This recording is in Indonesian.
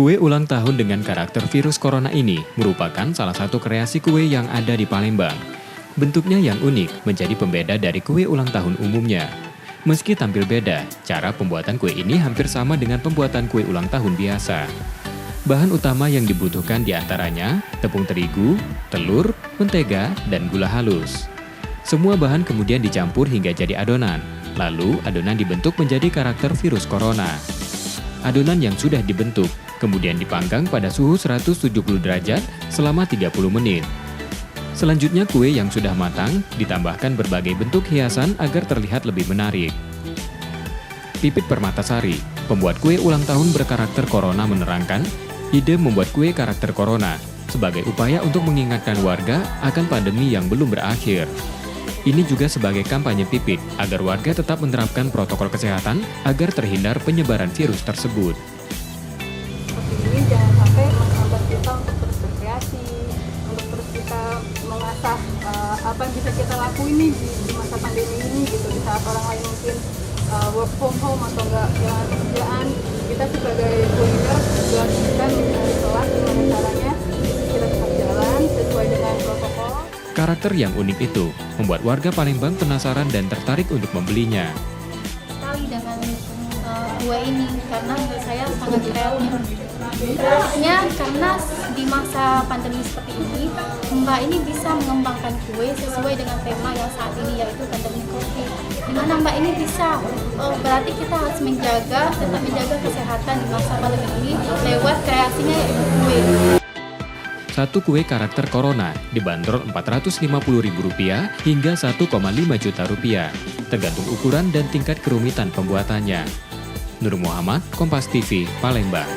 Kue ulang tahun dengan karakter virus corona ini merupakan salah satu kreasi kue yang ada di Palembang. Bentuknya yang unik menjadi pembeda dari kue ulang tahun umumnya. Meski tampil beda, cara pembuatan kue ini hampir sama dengan pembuatan kue ulang tahun biasa. Bahan utama yang dibutuhkan diantaranya tepung terigu, telur, mentega, dan gula halus. Semua bahan kemudian dicampur hingga jadi adonan. Lalu adonan dibentuk menjadi karakter virus corona. Adonan yang sudah dibentuk kemudian dipanggang pada suhu 170 derajat selama 30 menit. Selanjutnya kue yang sudah matang ditambahkan berbagai bentuk hiasan agar terlihat lebih menarik. Pipit Permatasari, pembuat kue ulang tahun berkarakter corona menerangkan, ide membuat kue karakter corona sebagai upaya untuk mengingatkan warga akan pandemi yang belum berakhir. Ini juga sebagai kampanye Pipit agar warga tetap menerapkan protokol kesehatan agar terhindar penyebaran virus tersebut. Ini jangan sampai menghambat kita untuk terus berkreasi, untuk terus kita mengasah apa yang bisa kita lakuin nih di masa pandemi ini gitu. Di saat orang lain mungkin work from home atau enggak kehilangan pekerjaan, kita sebagai kuliner dilakukan kelas gimana caranya kita tetap jalan sesuai dengan protokol. Karakter yang unik itu membuat warga Palembang penasaran dan tertarik untuk membelinya. Sekali dengan kue ini karena menurut saya sangat kreatif. Kreatifnya karena di masa pandemi seperti ini, Mbak ini bisa mengembangkan kue sesuai dengan tema yang saat ini yaitu pandemi COVID. Di mana Mbak ini bisa, berarti kita harus tetap menjaga kesehatan di masa pandemi ini lewat kreasinya yaitu kue. Satu kue karakter corona dibanderol Rp450.000 hingga Rp1,5 juta, tergantung ukuran dan tingkat kerumitan pembuatannya. Nur Muhammad, Kompas TV, Palembang.